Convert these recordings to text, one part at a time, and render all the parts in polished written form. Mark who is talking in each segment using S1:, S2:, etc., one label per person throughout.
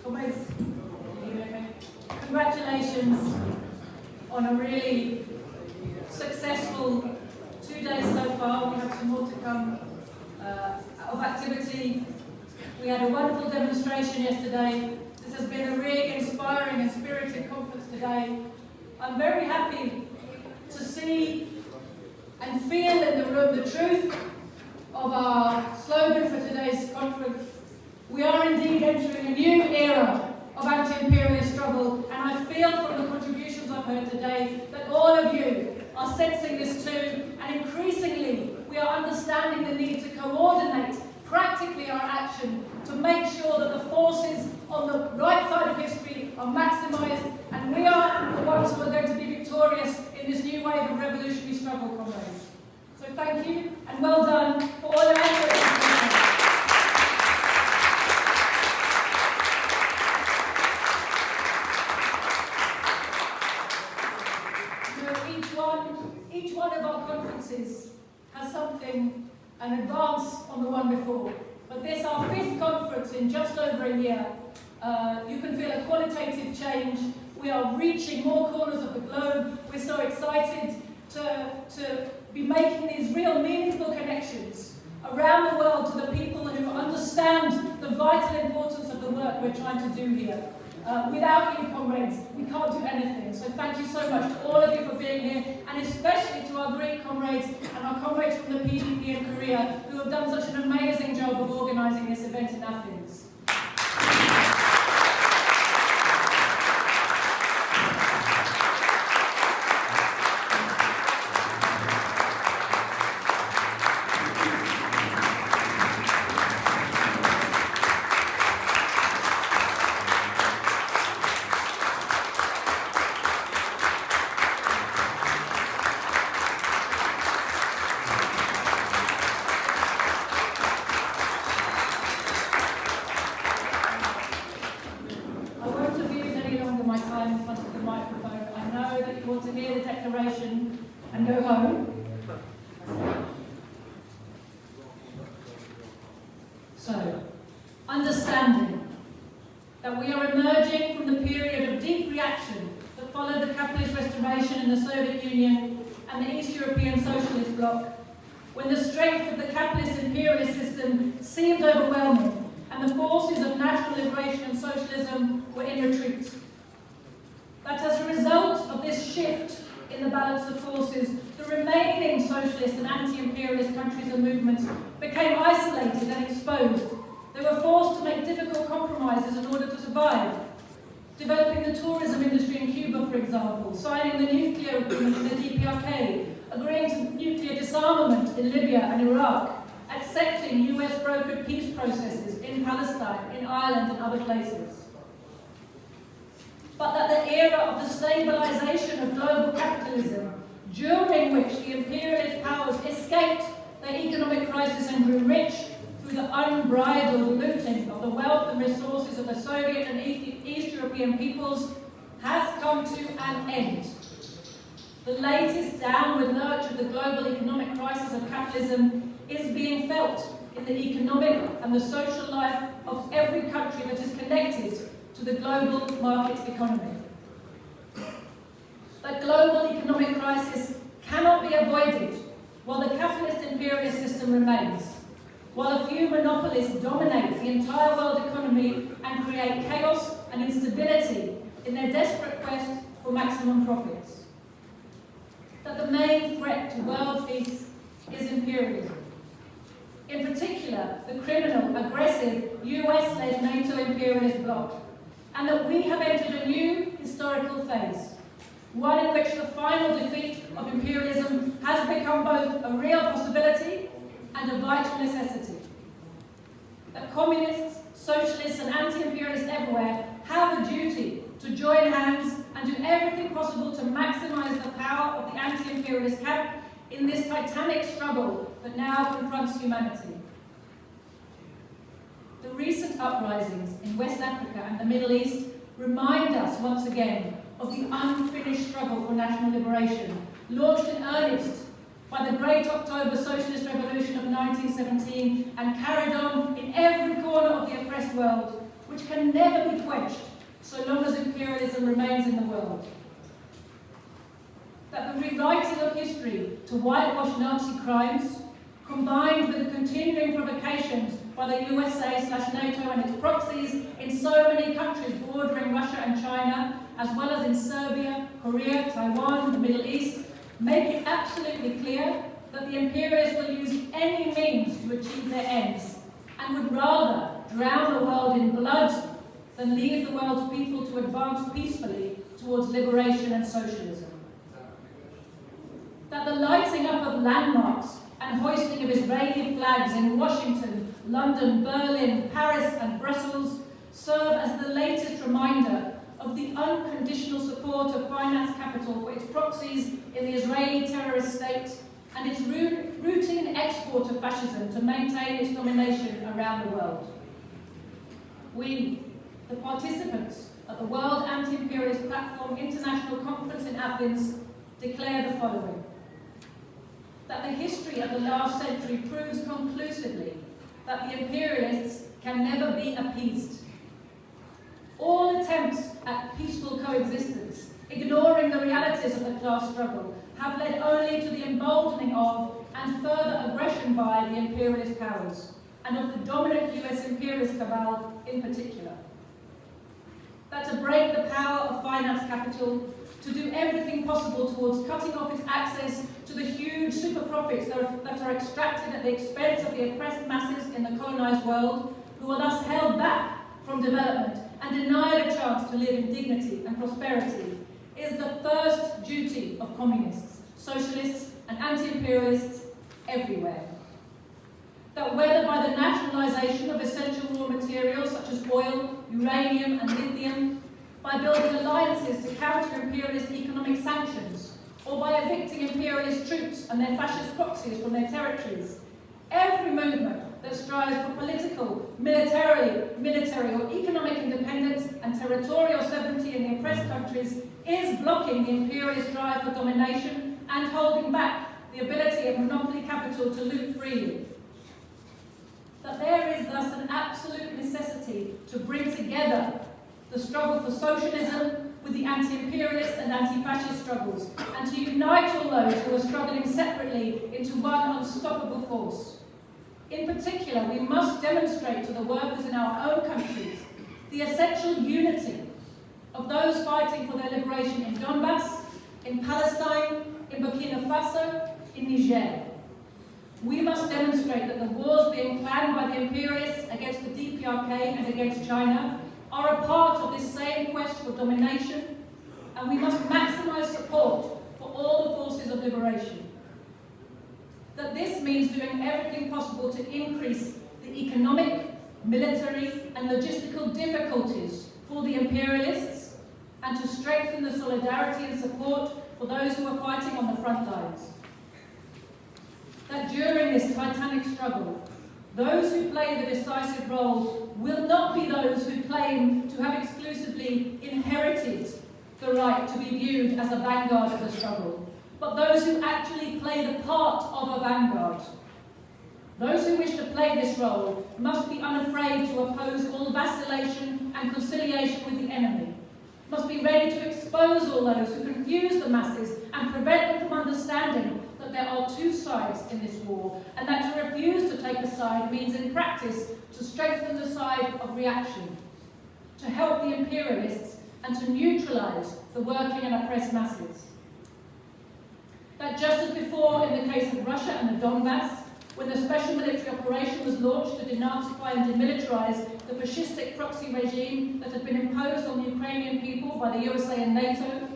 S1: Comrades, congratulations on a really successful 2 days so far. We have some more to come of activity. We had a wonderful demonstration yesterday. This has been a really inspiring and spirited conference today. I'm very happy to see and feel in the room the truth of our slogan for today's conference. We are indeed entering a new era of anti-imperialist struggle, and I feel from the contributions I've heard today that all of you are sensing this too, and increasingly we are understanding the need to coordinate practically our action to make sure that the forces on the right side of history are maximised, and we are the ones who are going to be victorious in this new wave of revolutionary struggle, comrades. So thank you, and well done for all your efforts. Each one of our conferences has something, an advance on the one before. But this, our 5th conference in just over a year, you can feel a qualitative change. We are reaching more corners of the globe. We're so excited to be making these real meaningful connections around the world to the people who understand the vital importance of the work we're trying to do here. Without you, comrades, we can't do anything. So thank you so much to all of you for being here, and especially to our Greek comrades and our comrades from the PDP in Korea, who have done such an amazing job of organising this event in Athens. To hear the declaration and go home. So, understanding that we are emerging from the period of deep reaction that followed the capitalist restoration in the Soviet Union and the East European socialist bloc, when the strength of the capitalist imperialist system seemed overwhelming and the forces of national liberation and socialism were in retreat. That as a result of this shift in the balance of forces, the remaining socialist and anti-imperialist countries and movements became isolated and exposed. They were forced to make difficult compromises in order to survive. Developing the tourism industry in Cuba, for example, signing the nuclear agreement in the DPRK, agreeing to nuclear disarmament in Libya and Iraq, accepting US-brokered peace processes in Palestine, in Ireland and other places. But that the era of the stabilisation of global capitalism, during which the imperialist powers escaped their economic crisis and grew rich through the unbridled looting of the wealth and resources of the Soviet and East European peoples, has come to an end. The latest downward lurch of the global economic crisis of capitalism is being felt in the economic and the social life of every country that is connected to the global market economy. That global economic crisis cannot be avoided while the capitalist imperialist system remains, while a few monopolists dominate the entire world economy and create chaos and instability in their desperate quest for maximum profits. That the main threat to world peace is imperialism. In particular, the criminal, aggressive, US-led NATO imperialist bloc, and that we have entered a new historical phase, one in which the final defeat of imperialism has become both a real possibility and a vital necessity. That communists, socialists and anti-imperialists everywhere have a duty to join hands and do everything possible to maximise the power of the anti-imperialist camp in this titanic struggle that now confronts humanity. The recent uprisings in West Africa and the Middle East remind us once again of the unfinished struggle for national liberation, launched in earnest by the Great October Socialist Revolution of 1917 and carried on in every corner of the oppressed world, which can never be quenched so long as imperialism remains in the world. That the rewriting of history to whitewash Nazi crimes, combined with the continuing provocations by the USA/NATO and its proxies in so many countries bordering Russia and China, as well as in Serbia, Korea, Taiwan, the Middle East, make it absolutely clear that the imperialists will use any means to achieve their ends, and would rather drown the world in blood than leave the world's people to advance peacefully towards liberation and socialism. That the lighting up of landmarks and hoisting of Israeli flags in Washington, London, Berlin, Paris and Brussels serve as the latest reminder of the unconditional support of finance capital for its proxies in the Israeli terrorist state and its routine export of fascism to maintain its domination around the world. We, the participants at the World Anti-imperialist Platform International Conference in Athens, declare the following: that the history of the last century proves conclusively that the imperialists can never be appeased. All attempts at peaceful coexistence, ignoring the realities of the class struggle, have led only to the emboldening of and further aggression by the imperialist powers, and of the dominant US imperialist cabal in particular. That to break the power of finance capital, to do everything possible towards cutting off its access to the huge super profits that are extracted at the expense of the oppressed masses in the colonized world, who are thus held back from development and denied a chance to live in dignity and prosperity, is the first duty of communists, socialists and anti-imperialists everywhere. That whether by the nationalization of essential raw materials such as oil, uranium and lithium, by building alliances to counter imperialist economic sanctions, or by evicting imperialist troops and their fascist proxies from their territories, every movement that strives for political, military or economic independence and territorial sovereignty in the oppressed countries is blocking the imperialist drive for domination and holding back the ability of monopoly capital to loot freely. That there is thus an absolute necessity to bring together the struggle for socialism with the anti-imperialist and anti-fascist struggles, and to unite all those who are struggling separately into one unstoppable force. In particular, we must demonstrate to the workers in our own countries the essential unity of those fighting for their liberation in Donbass, in Palestine, in Burkina Faso, in Niger. We must demonstrate that the wars being planned by the imperialists against the DPRK and against China are a part of this same quest for domination, and we must maximize support for all the forces of liberation. That this means doing everything possible to increase the economic, military and logistical difficulties for the imperialists, and to strengthen the solidarity and support for those who are fighting on the front lines. That during this titanic struggle, those who play the decisive role will not be those who claim to have exclusively inherited the right to be viewed as a vanguard of the struggle, but those who actually play the part of a vanguard. Those who wish to play this role must be unafraid to oppose all vacillation and conciliation with the enemy, must be ready to expose all those who confuse the masses and prevent them from understanding that there are two sides in this war, and that to refuse to take a side means in practice to strengthen the side of reaction, to help the imperialists and to neutralize the working and oppressed masses. That just as before in the case of Russia and the Donbass, when the special military operation was launched to denazify and demilitarize the fascistic proxy regime that had been imposed on the Ukrainian people by the USA and NATO,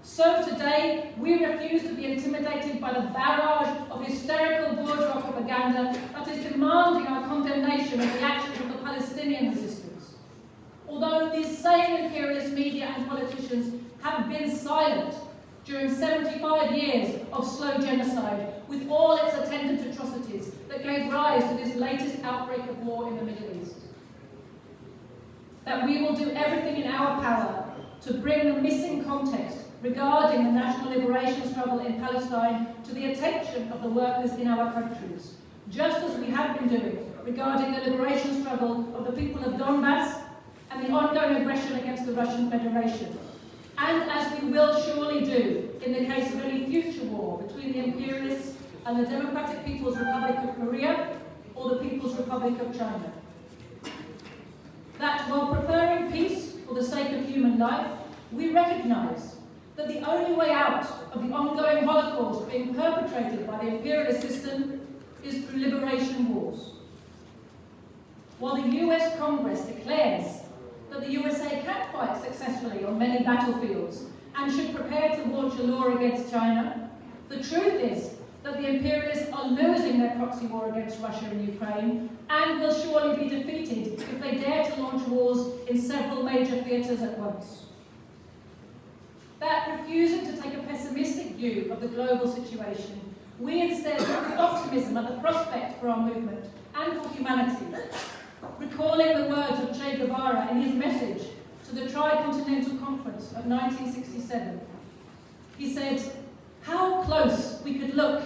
S1: so today we refuse to be intimidated by the barrage of hysterical bourgeois propaganda that is demanding our condemnation of the actions of the Palestinian resistance. Although these same imperialist media and politicians have been silent during 75 years of slow genocide, with all its attendant atrocities that gave rise to this latest outbreak of war in the Middle East. That we will do everything in our power to bring the missing context regarding the national liberation struggle in Palestine to the attention of the workers in our countries, just as we have been doing regarding the liberation struggle of the people of Donbass, and the ongoing aggression against the Russian Federation, and as we will surely do in the case of any future war between the imperialists and the Democratic People's Republic of Korea or the People's Republic of China. That while preferring peace for the sake of human life, we recognise that the only way out of the ongoing Holocaust being perpetrated by the imperialist system is through liberation wars. While the US Congress declares that the USA can fight successfully on many battlefields and should prepare to launch a war against China, the truth is that the imperialists are losing their proxy war against Russia and Ukraine and will surely be defeated if they dare to launch wars in several major theatres at once. That refusing to take a pessimistic view of the global situation, we instead look with optimism at the prospect for our movement and for humanity, recalling the words of Che Guevara in his message to the Tricontinental Conference of 1967. He said, "How close we could look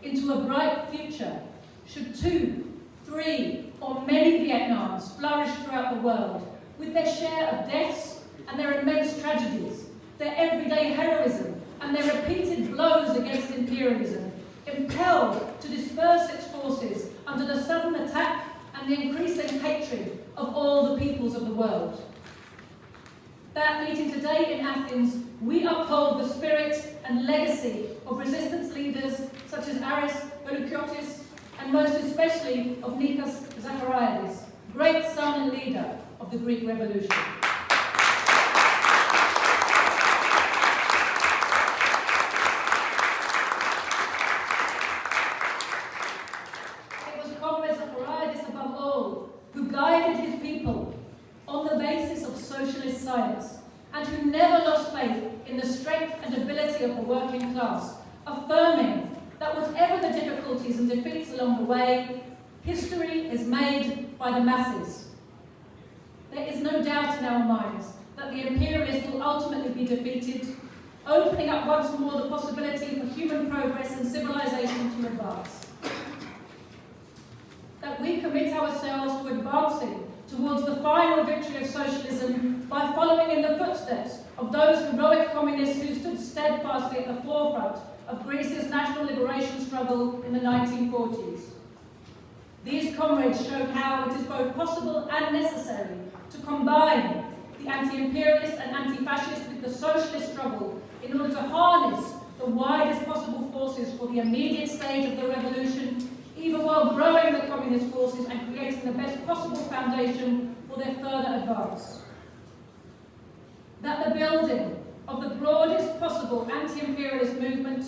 S1: into a bright future should 2, 3, or many Vietnams flourish throughout the world with their share of deaths and their immense tragedies, their everyday heroism and their repeated blows against imperialism, impelled to disperse its forces under the sudden attack and the increasing hatred of all the peoples of the world." That meeting today in Athens, we uphold the spirit and legacy of resistance leaders such as Aris Voukourtis and most especially of Nikos Zachariadis, great son and leader of the Greek Revolution. It was Comrade Zachariadis above all who guided his people on the basis of socialist science, and who never lost faith in the strength and ability of the working class, affirming that whatever the difficulties and defeats along the way, history is made by the masses. There is no doubt in our minds that the imperialists will ultimately be defeated, opening up once more the possibility for human progress and civilization to advance. That we commit ourselves to advancing towards the final victory of socialism by following in the footsteps of those heroic communists who stood steadfastly at the forefront of Greece's national liberation struggle in the 1940s. These comrades showed how it is both possible and necessary to combine the anti-imperialist and anti-fascist with the socialist struggle in order to harness the widest possible forces for the immediate stage of the revolution, even while growing the communist forces and creating the best possible foundation for their further advance. That the building of the broadest possible anti-imperialist movement,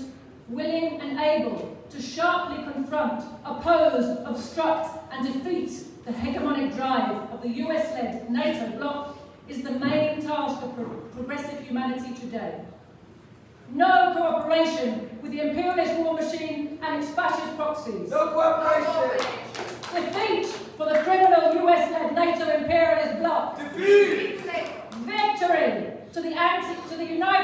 S1: willing and able to sharply confront, oppose, obstruct and defeat the hegemonic drive of the US-led NATO bloc, is the main task of progressive humanity today. No cooperation with the imperialist war machine and its fascist proxies.
S2: No cooperation.
S1: Defeat for the criminal US-led NATO imperialist bloc.
S2: Defeat.
S1: Victory to the United